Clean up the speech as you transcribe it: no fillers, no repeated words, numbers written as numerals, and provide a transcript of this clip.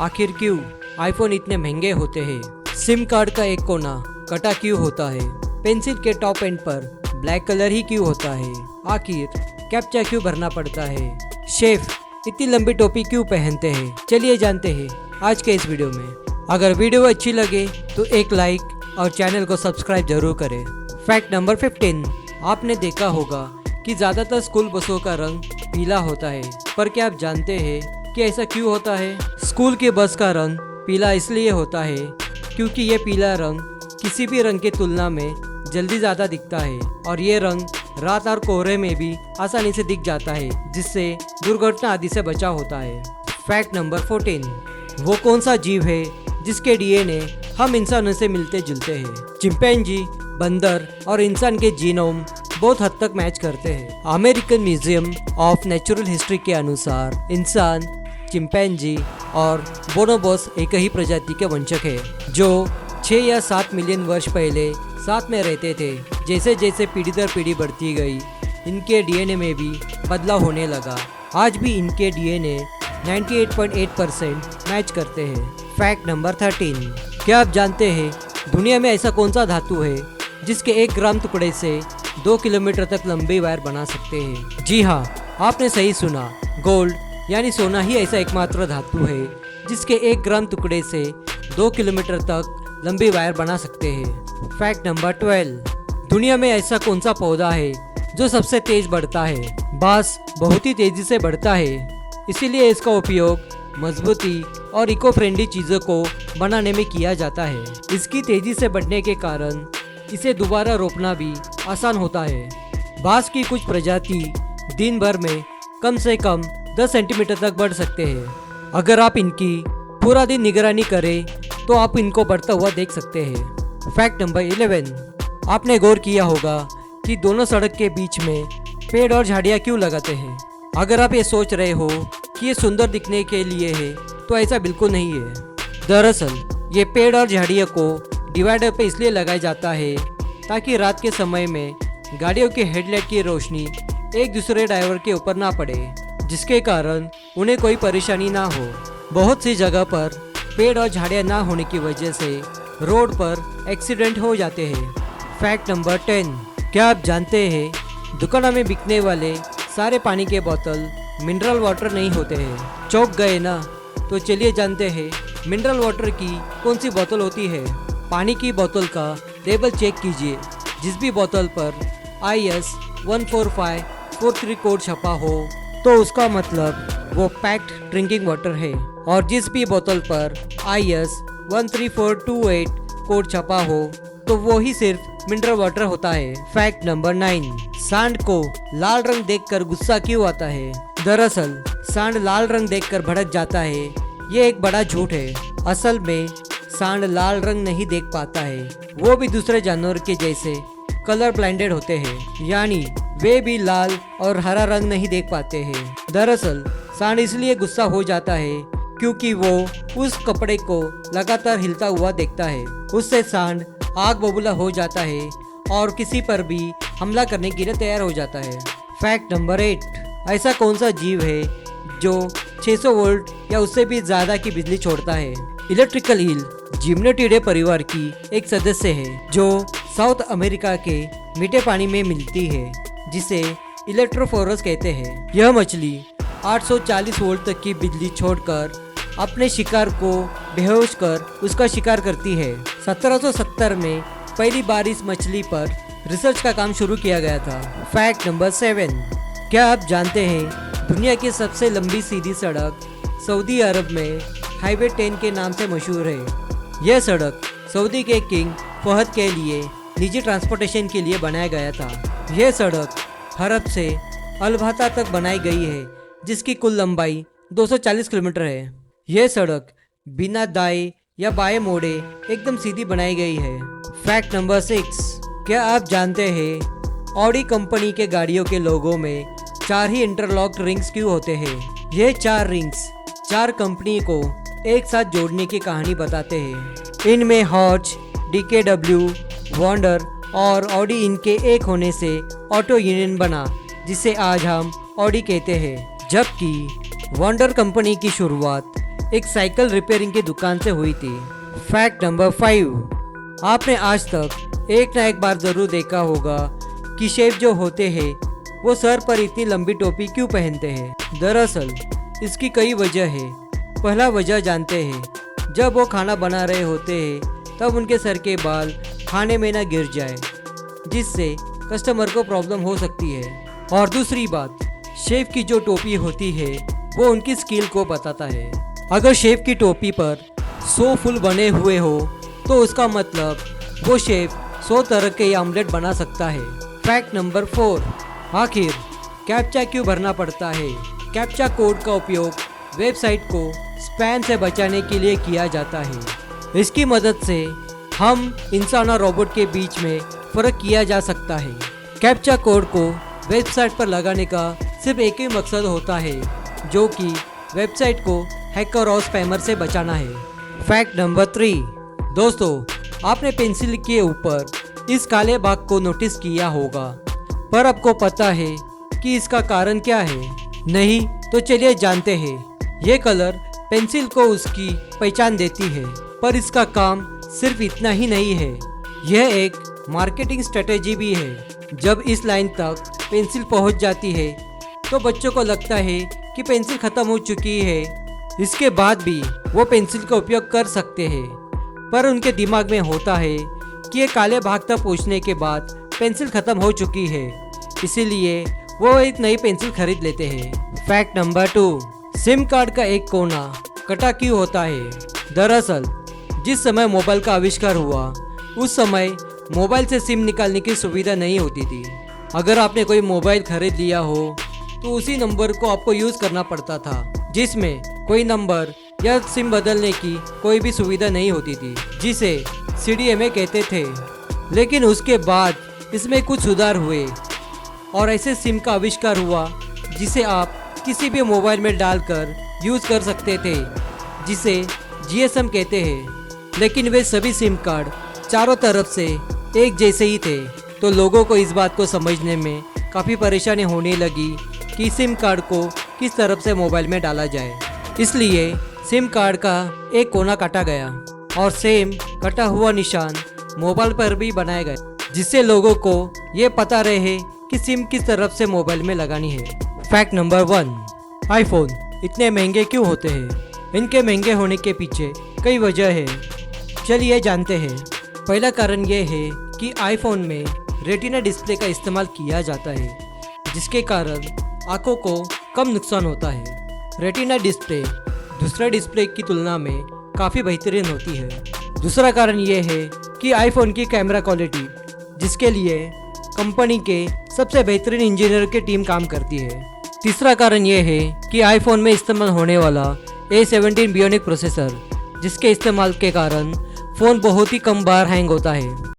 आखिर क्यों आईफोन इतने महंगे होते हैं? सिम कार्ड का एक कोना कटा क्यों होता है? पेंसिल के टॉप एंड पर ब्लैक कलर ही क्यों होता है? आखिर कैप्चा क्यों भरना पड़ता है? शेफ इतनी लंबी टोपी क्यों पहनते हैं? चलिए जानते हैं आज के इस वीडियो में। अगर वीडियो अच्छी लगे तो एक लाइक और चैनल को सब्सक्राइब जरूर करें। फैक्ट नंबर 15, आपने देखा होगा कि ज़्यादातर स्कूल बसों का रंग पीला होता है, पर क्या आप जानते हैं कि ऐसा क्यों होता है? स्कूल के बस का रंग पीला इसलिए होता है क्योंकि ये पीला रंग किसी भी रंग की तुलना में जल्दी ज़्यादा दिखता है और ये रंग रात और कोहरे में भी आसानी से दिख जाता है, जिससे दुर्घटना आदि से बचाव होता है। फैक्ट नंबर 14, वो कौन सा जीव है जिसके डीएनए हम इंसानों से मिलते जुलते हैं? चिंपैंजी, बंदर और इंसान के जीनोम बहुत हद तक मैच करते हैं। American museum of natural history के अनुसार इंसान, चिंपैंजी और बोनोबोस एक ही प्रजाति के वंशज हैं जो 6 या 7 मिलियन वर्ष पहले साथ में रहते थे। जैसे जैसे पीढ़ी दर पीढ़ी बढ़ती गई, इनके डीएनए में भी बदलाव होने लगा। आज भी इनके डीएनए 98.8% मैच करते हैं। फैक्ट नंबर 13, क्या आप जानते हैं दुनिया में ऐसा कौन सा धातु है जिसके 1 ग्राम टुकड़े से 2 किलोमीटर तक लंबी वायर बना सकते हैं? जी हाँ, आपने सही सुना। गोल्ड यानी सोना ही ऐसा एकमात्र धातु है जिसके 1 ग्राम टुकड़े से 2 किलोमीटर तक लंबी वायर बना सकते हैं। फैक्ट नंबर 12, दुनिया में ऐसा कौन सा पौधा है जो सबसे तेज बढ़ता है? बांस बहुत ही तेजी से बढ़ता है, इसीलिए इसका उपयोग मजबूती और इको फ्रेंडली चीज़ों को बनाने में किया जाता है। इसकी तेजी से बढ़ने के कारण इसे दोबारा रोपना भी आसान होता है। बांस की कुछ प्रजाति दिन भर में कम से कम 10 सेंटीमीटर तक बढ़ सकते हैं। अगर आप इनकी पूरा दिन निगरानी करें तो आप इनको बढ़ता हुआ देख सकते हैं। फैक्ट नंबर 11, आपने गौर किया होगा कि दोनों सड़क के बीच में पेड़ और झाड़ियाँ क्यों लगाते हैं? अगर आप ये सोच रहे हो कि ये सुंदर दिखने के लिए है तो ऐसा बिल्कुल नहीं है। दरअसल ये पेड़ और झाड़ियों को डिवाइडर पे इसलिए लगाया जाता है ताकि रात के समय में गाड़ियों के हेडलाइट की रोशनी एक दूसरे ड्राइवर के ऊपर ना पड़े, जिसके कारण उन्हें कोई परेशानी ना हो। बहुत सी जगह पर पेड़ और झाड़ियाँ ना होने की वजह से रोड पर एक्सीडेंट हो जाते हैं। फैक्ट नंबर 10, क्या आप जानते हैं दुकानों में बिकने वाले सारे पानी के बोतल मिनरल वाटर नहीं होते हैं? चौंक गए ना? तो चलिए जानते हैं मिनरल वाटर की कौन सी बोतल होती है। पानी की बोतल का लेबल चेक कीजिए। जिस भी बोतल पर IS 14543 कोड छपा हो तो उसका मतलब वो पैक्ड ड्रिंकिंग वाटर है, और जिस भी बोतल पर IS 13428 कोड छपा हो तो वो ही सिर्फ मिनरल वाटर होता है। फैक्ट नंबर 9, सांड को लाल रंग देखकर गुस्सा क्यों आता है? दरअसल सांड लाल रंग देखकर भड़क जाता है, ये एक बड़ा झूठ है। असल में सांड लाल रंग नहीं देख पाता है, वो भी दूसरे जानवर के जैसे कलर ब्लाइंडेड होते हैं, यानी वे भी लाल और हरा रंग नहीं देख पाते हैं। दरअसल सांड इसलिए गुस्सा हो जाता है क्योंकि वो उस कपड़े को लगातार हिलता हुआ देखता है। उससे सांड आग बबूला हो जाता है और किसी पर भी हमला करने के लिए तैयार हो जाता है। फैक्ट नंबर 8, ऐसा कौन सा जीव है जो 600 वोल्ट या उससे भी ज़्यादा की बिजली छोड़ता है? इलेक्ट्रिकल ईल जिम्नोटिडे परिवार की एक सदस्य है जो साउथ अमेरिका के मीठे पानी में मिलती है, जिसे इलेक्ट्रोफोरस कहते हैं। यह मछली 840 वोल्ट तक की बिजली छोड़कर अपने शिकार को बेहोश कर उसका शिकार करती है। 1770 में पहली बार इस मछली पर रिसर्च का काम शुरू किया गया था। फैक्ट नंबर 7, क्या आप जानते हैं दुनिया की सबसे लंबी सीधी सड़क सऊदी अरब में हाईवे 10 के नाम से मशहूर है। यह सड़क सऊदी के किंग फहद के लिए निजी ट्रांसपोर्टेशन के लिए बनाया गया था। यह सड़क हरब से अलभाता तक बनाई गई है, जिसकी कुल लंबाई 240 किलोमीटर है। यह सड़क बिना दाएं या बाएं मोड़े एकदम सीधी बनाई गई है। फैक्ट नंबर 6, क्या आप जानते हैं ऑडी कंपनी के गाड़ियों के लोगों में 4 ही इंटरलॉक्ड रिंग्स क्यों होते हैं? ये 4 रिंग्स 4 कंपनी को एक साथ जोड़ने की कहानी बताते हैं। इनमें हॉच, DKW, वॉन्डर और ऑडी इनके एक होने से ऑटो यूनियन बना, जिसे आज हम ऑडी कहते हैं। जबकि वॉन्डर कंपनी की शुरुआत एक साइकिल रिपेयरिंग की दुकान से हुई थी। फैक्ट नंबर 5, आपने आज तक एक ना एक बार जरूर देखा होगा कि शेफ जो होते हैं वो सर पर इतनी लंबी टोपी क्यों पहनते हैं। दरअसल इसकी कई वजह है। पहला वजह जानते हैं, जब वो खाना बना रहे होते हैं तब उनके सर के बाल खाने में ना गिर जाए, जिससे कस्टमर को प्रॉब्लम हो सकती है। और दूसरी बात, शेफ की जो टोपी होती है वो उनकी स्किल को बताता है। अगर शेफ की टोपी पर 100 फूल बने हुए हो तो उसका मतलब वो शेफ 100 तरह के ऑमलेट बना सकता है। फैक्ट नंबर 4, आखिर कैप्चा क्यों भरना पड़ता है। कैप्चा कोड का उपयोग वेबसाइट को स्पैम से बचाने के लिए किया जाता है। इसकी मदद से हम इंसान और रोबोट के बीच में फ़र्क किया जा सकता है। कैप्चा कोड को वेबसाइट पर लगाने का सिर्फ एक ही मकसद होता है, जो कि वेबसाइट को हैकर और स्पैमर से बचाना है। फैक्ट नंबर 3, दोस्तों आपने पेंसिल के ऊपर इस काले भाग को नोटिस किया होगा, पर आपको पता है कि इसका कारण क्या है? नहीं तो चलिए जानते हैं। ये कलर पेंसिल को उसकी पहचान देती है, पर इसका काम सिर्फ इतना ही नहीं है, यह एक मार्केटिंग स्ट्रेटेजी भी है। जब इस लाइन तक पेंसिल पहुंच जाती है तो बच्चों को लगता है कि पेंसिल खत्म हो चुकी है। इसके बाद भी वो पेंसिल का उपयोग कर सकते हैं, पर उनके दिमाग में होता है कि ये काले भाग तक पहुंचने के बाद पेंसिल खत्म हो चुकी है, इसीलिए वो एक नई पेंसिल खरीद लेते हैं। फैक्ट नंबर 2, सिम कार्ड का एक कोना कटा क्यों होता है। दरअसल जिस समय मोबाइल का आविष्कार हुआ उस समय मोबाइल से सिम निकालने की सुविधा नहीं होती थी। अगर आपने कोई मोबाइल खरीद लिया हो तो उसी नंबर को आपको यूज़ करना पड़ता था, जिसमें कोई नंबर या सिम बदलने की कोई भी सुविधा नहीं होती थी, जिसे CDMA कहते थे। लेकिन उसके बाद इसमें कुछ सुधार हुए और ऐसे सिम का आविष्कार हुआ जिसे आप किसी भी मोबाइल में डालकर यूज़ कर सकते थे, जिसे GSM कहते हैं। लेकिन वे सभी सिम कार्ड चारों तरफ से एक जैसे ही थे, तो लोगों को इस बात को समझने में काफ़ी परेशानी होने लगी कि सिम कार्ड को किस तरफ से मोबाइल में डाला जाए। इसलिए सिम कार्ड का एक कोना काटा गया और सेम कटा हुआ निशान मोबाइल पर भी बनाया गया, जिससे लोगों को ये पता रहे कि सिम किस तरफ से मोबाइल में लगानी है। फैक्ट नंबर 1, आईफोन इतने महंगे क्यों होते हैं। इनके महंगे होने के पीछे कई वजह है, चलिए जानते हैं। पहला कारण ये है कि आईफोन में रेटिना डिस्प्ले का इस्तेमाल किया जाता है, जिसके कारण आंखों को कम नुकसान होता है। रेटिना डिस्प्ले दूसरे डिस्प्ले की तुलना में काफ़ी बेहतरीन होती है। दूसरा कारण ये है कि आईफोन की कैमरा क्वालिटी, जिसके लिए कंपनी के सबसे बेहतरीन इंजीनियर की टीम काम करती है। तीसरा कारण ये है कि आईफोन में इस्तेमाल होने वाला A17 बियोनिक प्रोसेसर, जिसके इस्तेमाल के कारण फ़ोन बहुत ही कम बार हैंग होता है।